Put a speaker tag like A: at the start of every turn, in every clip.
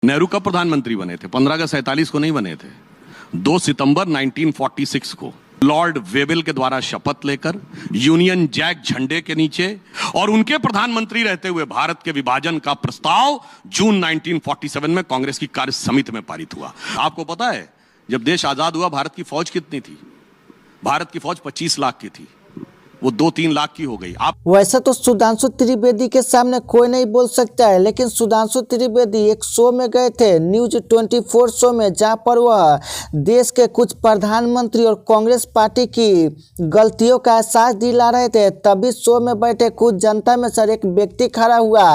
A: नेहरू कब प्रधानमंत्री बने थे? 15 अगस्त 1947 को नहीं बने थे, 2 सितंबर 1946 को लॉर्ड वेबल के द्वारा शपथ लेकर यूनियन जैक झंडे के नीचे और उनके प्रधानमंत्री रहते हुए भारत के विभाजन का प्रस्ताव जून 1947 में कांग्रेस की कार्य समिति में पारित हुआ। आपको पता है जब देश आजाद हुआ भारत की फौज कितनी थी? भारत की फौज 25 लाख की थी, वो 2-3 लाख की हो गई।
B: वैसे तो सुधांशु त्रिवेदी के सामने कोई नहीं बोल सकता है, लेकिन सुधांशु त्रिवेदी एक शो में गए थे, न्यूज 24 शो में, जहां पर वह देश के कुछ प्रधानमंत्री और कांग्रेस पार्टी की गलतियों का एहसास दिला रहे थे। तभी शो में बैठे कुछ जनता में से एक व्यक्ति खड़ा हुआ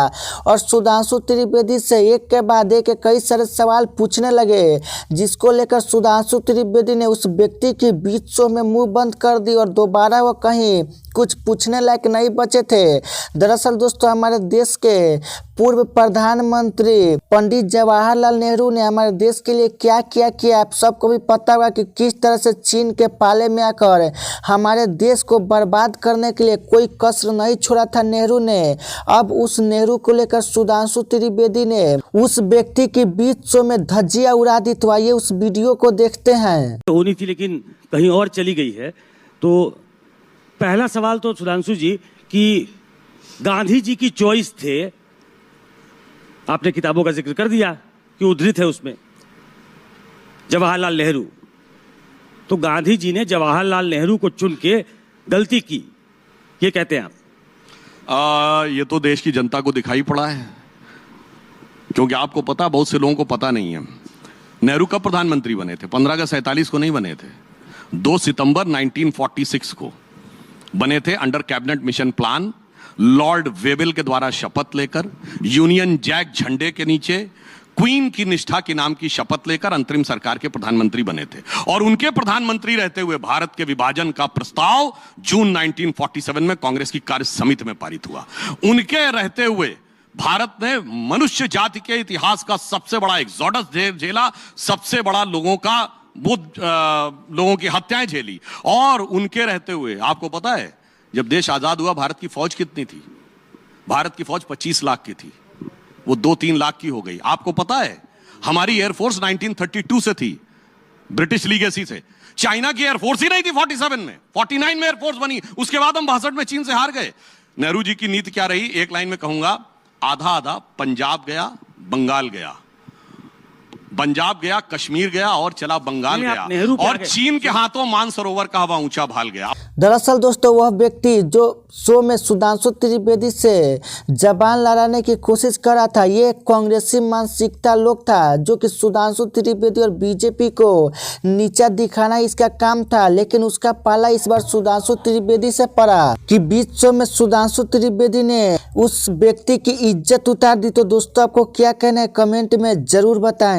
B: और सुधांशु त्रिवेदी से एक के बाद एक कई सारे सवाल पूछने लगे, जिसको लेकर सुधांशु त्रिवेदी ने उस व्यक्ति की बीच शो में मुंह बंद कर दी और दोबारा वो कहीं कुछ पूछने लायक नहीं बचे थे। दरअसल दोस्तों, हमारे देश के पूर्व प्रधानमंत्री पंडित जवाहरलाल नेहरू ने हमारे देश के लिए क्या किया आप सबको भी पता होगा कि किस तरह से चीन के पाले में आकर हमारे देश को बर्बाद करने के लिए कोई कसर नहीं छोड़ा था नेहरू ने। अब उस नेहरू को लेकर सुधांशु त्रिवेदी ने उस व्यक्ति की बीच शो में धज्जियां उड़ा दी। तो आइए उस वीडियो को देखते हैं।
C: होनी थी लेकिन कहीं और चली गई है। तो पहला सवाल तो सुधांशु जी कि गांधी जी की चॉइस थे, आपने किताबों का जिक्र कर दिया कि उद्धृत है उसमें जवाहरलाल नेहरू। तो गांधी जी ने जवाहरलाल नेहरू को चुन के गलती की, ये कहते हैं आप?
A: ये तो देश की जनता को दिखाई पड़ा है, क्योंकि आपको पता, बहुत से लोगों को पता नहीं है। नेहरू कब प्रधानमंत्री बने थे? 15 अगस्त 1947 को नहीं बने थे, 2 सितंबर 1946 को बने थे under cabinet mission plan, Lord Wavell के द्वारा शपथ लेकर यूनियन जैक झंडे के नीचे क्वीन की निष्ठा के नाम की शपथ लेकर अंतरिम सरकार के प्रधानमंत्री बने थे और उनके प्रधानमंत्री रहते हुए भारत के विभाजन का प्रस्ताव जून 1947 में कांग्रेस की कार्य समिति में पारित हुआ। उनके रहते हुए भारत ने मनुष्य जाति के इतिहास का सबसे बड़ा एक्सोडस झेला, सबसे बड़ा लोगों की हत्याएं झेली। और उनके रहते हुए आपको पता है जब देश आजाद हुआ भारत की फौज कितनी थी? भारत की फौज 25 लाख की थी, वो 2-3 लाख की हो गई। आपको पता है हमारी एयरफोर्स 1932 से थी, ब्रिटिश लीगेसी से। चाइना की एयरफोर्स ही नहीं थी 47 में, 49 में एयरफोर्स बनी, उसके बाद हम 62 में चीन से हार गए। नेहरू जी की नीति क्या रही? एक लाइन में कहूंगा, आधा आधा, पंजाब गया, बंगाल गया, पंजाब गया, कश्मीर गया और चला बंगाल गया, और चीन के हाथों मानसरोवर का हवा ऊंचा भाल गया।
B: दरअसल दोस्तों, वह व्यक्ति जो शो में सुधांशु त्रिवेदी से जबान लड़ाने की कोशिश कर रहा था, ये कांग्रेसी मानसिकता लोग था, जो कि सुधांशु त्रिवेदी और बीजेपी को नीचा दिखाना इसका काम था। लेकिन उसका पाला इस बार सुधांशु त्रिवेदी से पड़ा कि बीच शो में सुधांशु त्रिवेदी ने उस व्यक्ति की इज्जत उतार दी। तो दोस्तों, आपको क्या कहना है कमेंट में जरूर बताएं।